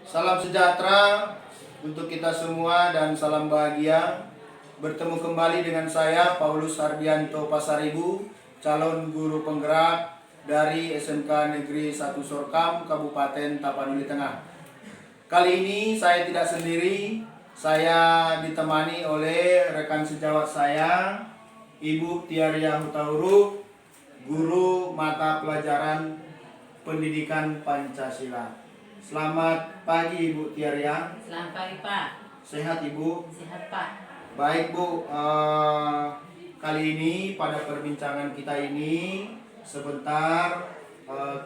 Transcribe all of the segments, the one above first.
Salam sejahtera untuk kita semua dan salam bahagia. Bertemu kembali dengan saya Paulus Ardianto Pasaribu, calon guru penggerak dari SMK Negeri 1 Sorkam, Kabupaten Tapanuli Tengah. Kali ini saya tidak sendiri, saya ditemani oleh rekan sejawat saya, Ibu Tiaria Hutauruk, guru mata pelajaran Pendidikan Pancasila. Selamat pagi Ibu Tiaria. Selamat pagi Pak. Sehat Ibu? Sehat Pak. Baik Bu, kali ini pada perbincangan kita ini sebentar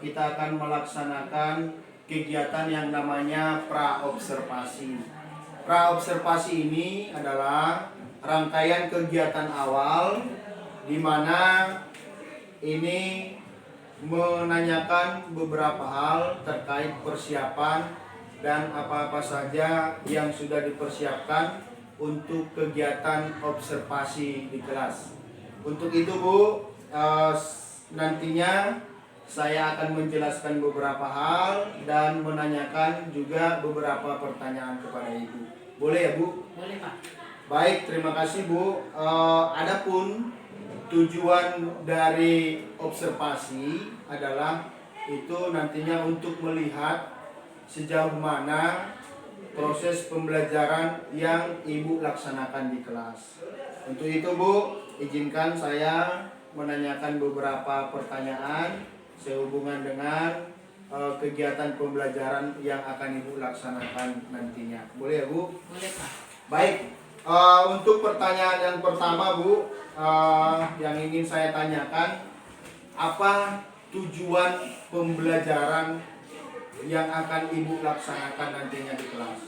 kita akan melaksanakan kegiatan yang namanya praobservasi. Praobservasi ini adalah rangkaian kegiatan awal di mana ini menanyakan beberapa hal terkait persiapan dan apa-apa saja yang sudah dipersiapkan untuk kegiatan observasi di kelas. Untuk itu Bu, nantinya saya akan menjelaskan beberapa hal dan menanyakan juga beberapa pertanyaan kepada Ibu. Boleh ya Bu? Boleh Pak. Baik, terima kasih Bu. Adapun tujuan dari observasi adalah itu nantinya untuk melihat sejauh mana proses pembelajaran yang Ibu laksanakan di kelas. Untuk itu Bu, izinkan saya menanyakan beberapa pertanyaan sehubungan dengan kegiatan pembelajaran yang akan Ibu laksanakan nantinya. Boleh ya Bu? Boleh Pak. Baik, untuk pertanyaan yang pertama Bu, yang ingin saya tanyakan, apa tujuan pembelajaran yang akan Ibu laksanakan nantinya di kelas?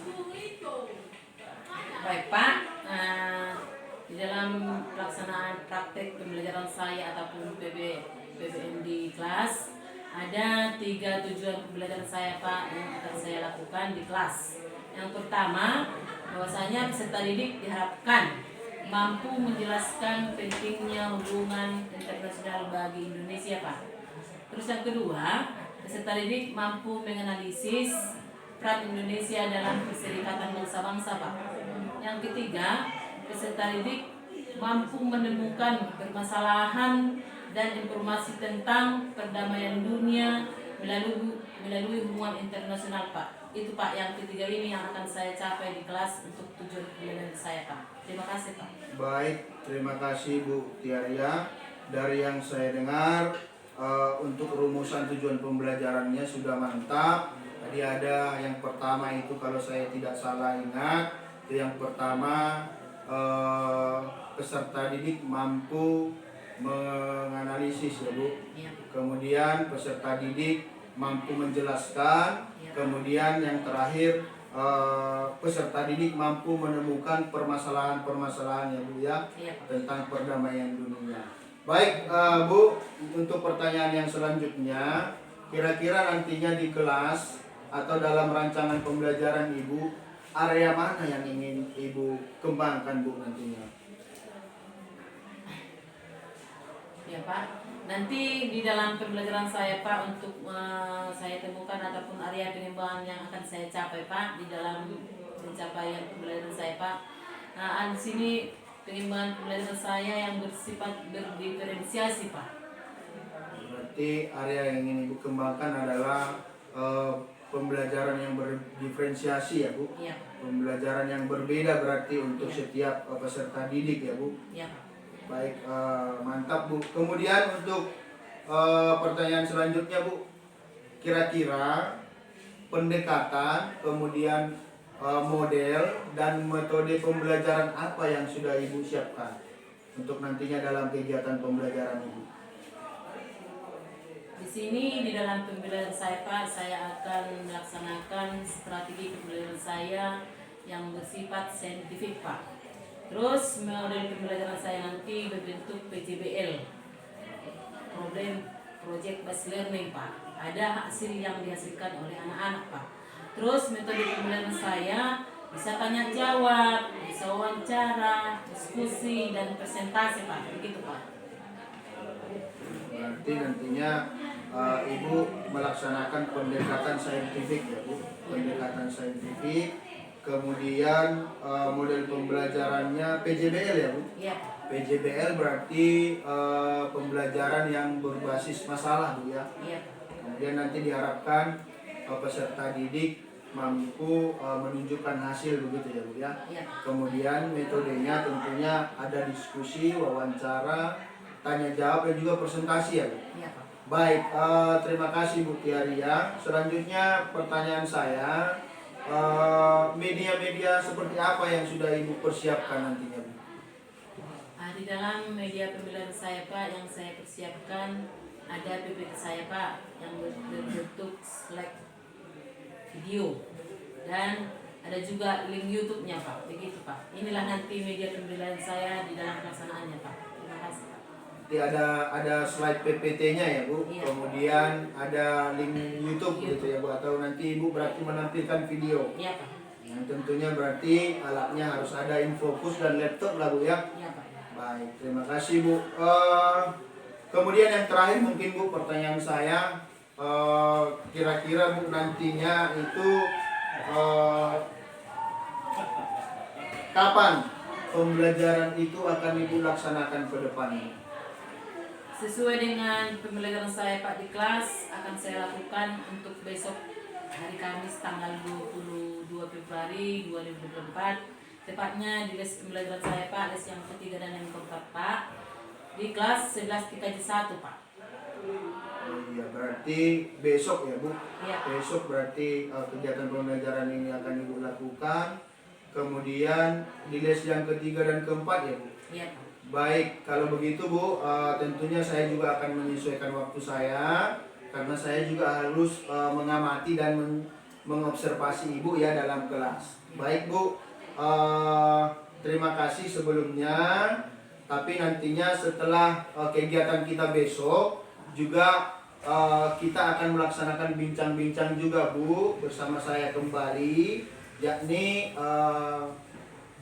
Baik Pak. Di dalam pelaksanaan praktek pembelajaran saya ataupun PBM di kelas, ada 3 tujuan pembelajaran saya Pak yang akan saya lakukan di kelas. Yang pertama, bahwasanya peserta didik diharapkan mampu menjelaskan pentingnya hubungan internasional bagi Indonesia Pak. Terus yang kedua, peserta didik mampu menganalisis peran Indonesia dalam Perserikatan Bangsa-Bangsa Pak. Yang ketiga, peserta didik mampu menemukan permasalahan dan informasi tentang perdamaian dunia melalui hubungan internasional Pak. Itu Pak, yang ketiga ini yang akan saya capai di kelas untuk tujuan pembelajaran saya Pak. Terima kasih Pak. Baik, terima kasih Bu Tiaria. Dari yang saya dengar, untuk rumusan tujuan pembelajarannya sudah mantap. Tadi ada yang pertama itu, kalau saya tidak salah ingat, itu yang pertama, peserta didik mampu menganalisis ya Bu. Ya. Kemudian peserta didik mampu menjelaskan. Kemudian yang terakhir, peserta didik mampu menemukan permasalahan-permasalahan ya Bu ya, tentang perdamaian dunia. Baik Bu, untuk pertanyaan yang selanjutnya, kira-kira nantinya di kelas atau dalam rancangan pembelajaran Ibu, area mana yang ingin Ibu kembangkan Bu nantinya? Ya Pak, nanti di dalam pembelajaran saya Pak, untuk saya temukan ataupun area pengembangan yang akan saya capai Pak di dalam pencapaian pembelajaran saya Pak. Nah, di sini pengembangan pembelajaran saya yang bersifat berdiferensiasi Pak. Berarti area yang ingin Ibu kembangkan adalah pembelajaran yang berdiferensiasi ya Bu? Iya. Pembelajaran yang berbeda berarti untuk setiap peserta didik ya Bu? Iya Pak. Baik, mantap Bu. Kemudian untuk pertanyaan selanjutnya Bu, kira-kira pendekatan, kemudian model dan metode pembelajaran apa yang sudah Ibu siapkan untuk nantinya dalam kegiatan pembelajaran Ibu? Di sini di dalam pembelajaran saya Pak, saya akan melaksanakan strategi pembelajaran saya yang bersifat saintifik Pak. Terus model pembelajaran saya nanti berbentuk PJBL, problem project based learning Pak. Ada hasil yang dihasilkan oleh anak-anak Pak. Terus metode pembelajaran saya bisa tanya jawab, bisa wawancara, diskusi, dan presentasi Pak. Begitu Pak. Berarti nantinya Ibu melaksanakan pendekatan saintifik ya Bu, pendekatan saintifik. Kemudian model pembelajarannya PJBL ya Bu. Iya. PJBL berarti pembelajaran yang berbasis masalah Bu ya. Iya. Kemudian nanti diharapkan peserta didik mampu menunjukkan hasil begitu ya Bu ya. Iya. Kemudian metodenya tentunya ada diskusi, wawancara, tanya jawab dan juga presentasi ya Bu. Iya Pak. Baik, terima kasih Bu Tiaria. Selanjutnya pertanyaan saya, media-media seperti apa yang sudah Ibu persiapkan nantinya Bu? Di dalam media pembelajaran saya Pak yang saya persiapkan ada PPT saya Pak yang berbentuk slide video dan ada juga link YouTube-nya Pak. Begitu Pak. Inilah nanti media pembelajaran saya di dalam pelaksanaannya Pak. Terima kasih Pak. Nanti ada slide PPT-nya ya Bu. Iya. Kemudian ada link YouTube gitu ya Bu, atau nanti Ibu berarti menampilkan video. Iya Pak. Yang tentunya berarti alatnya harus ada infocus dan laptop lah Bu ya. Iya Pak. Baik, terima kasih Bu. Kemudian yang terakhir mungkin Bu, pertanyaan saya, kira-kira Bu nantinya itu kapan pembelajaran itu akan Ibu laksanakan ke depannya? Sesuai dengan pembelajaran saya Pak di kelas akan saya lakukan untuk besok hari Kamis tanggal 22 Februari 2024. Tepatnya di les pembelajaran saya Pak, les yang ketiga dan yang keempat Pak, di kelas 11 TKJ 1 Pak. Oh iya, berarti besok ya Bu. Iya. Besok berarti kegiatan pembelajaran ini akan Ibu lakukan. Kemudian di les yang ketiga dan keempat ya Bu. Iya Pak. Baik, kalau begitu Bu, tentunya saya juga akan menyesuaikan waktu saya karena saya juga harus mengamati dan mengobservasi Ibu ya dalam kelas. Baik Bu, terima kasih sebelumnya. Tapi nantinya setelah kegiatan kita besok juga kita akan melaksanakan bincang-bincang juga Bu bersama saya kembali, yakni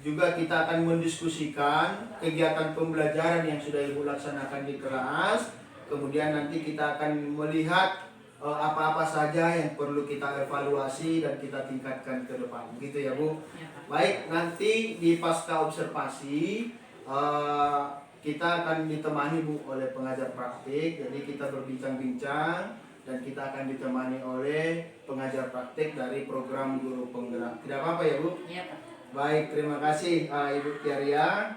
juga kita akan mendiskusikan kegiatan pembelajaran yang sudah Ibu laksanakan di kelas. Kemudian nanti kita akan melihat apa-apa saja yang perlu kita evaluasi dan kita tingkatkan ke depan. Gitu ya Bu. Baik, nanti di pasca observasi kita akan ditemani Bu oleh pengajar praktik. Jadi kita berbincang-bincang dan kita akan ditemani oleh pengajar praktik dari program guru penggerak. Tidak apa-apa ya Bu? Iya Pak. Baik, terima kasih Ibu Tiaria.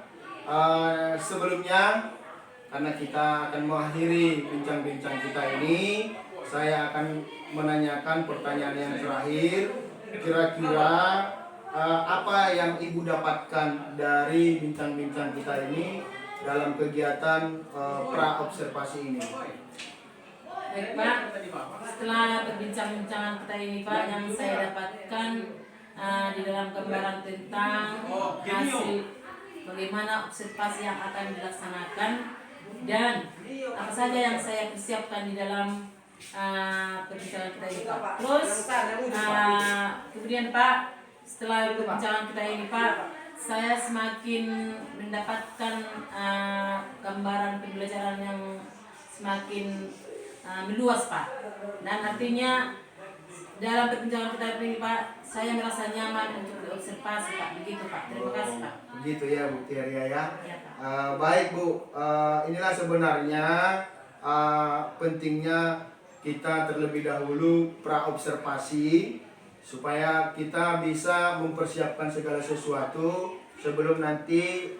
Sebelumnya, karena kita akan mengakhiri bincang-bincang kita ini, saya akan menanyakan pertanyaan yang terakhir. Kira-kira apa yang Ibu dapatkan dari bincang-bincang kita ini dalam kegiatan pra-observasi ini? Baik Pak, setelah perbincangan kita ini Pak, yang saya dapatkan di dalam gambaran tentang hasil bagaimana observasi yang akan dilaksanakan dan apa saja yang saya persiapkan di dalam perbincangan kita ini Pak. Terus kemudian Pak, setelah perbincangan kita ini Pak, saya semakin mendapatkan gambaran pembelajaran yang semakin meluas Pak, dan artinya dalam perbincangan kita ini Pak, saya merasa nyaman untuk diobservasi Pak. Begitu Pak. Terima kasih Pak. Begitu ya Bu Tiaria ya. Ya, Pak. Baik Bu, inilah sebenarnya pentingnya kita terlebih dahulu pra-observasi supaya kita bisa mempersiapkan segala sesuatu sebelum nanti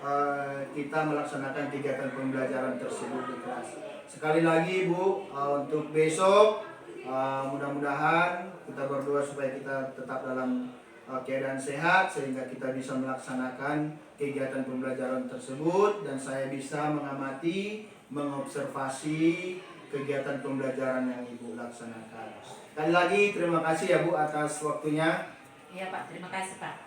kita melaksanakan kegiatan pembelajaran tersebut di kelas. Sekali lagi Bu, untuk besok mudah-mudahan kita berdoa supaya kita tetap dalam keadaan sehat sehingga kita bisa melaksanakan kegiatan pembelajaran tersebut dan saya bisa mengamati, mengobservasi kegiatan pembelajaran yang Ibu laksanakan. Sekali lagi terima kasih ya Bu atas waktunya. Iya Pak, terima kasih Pak.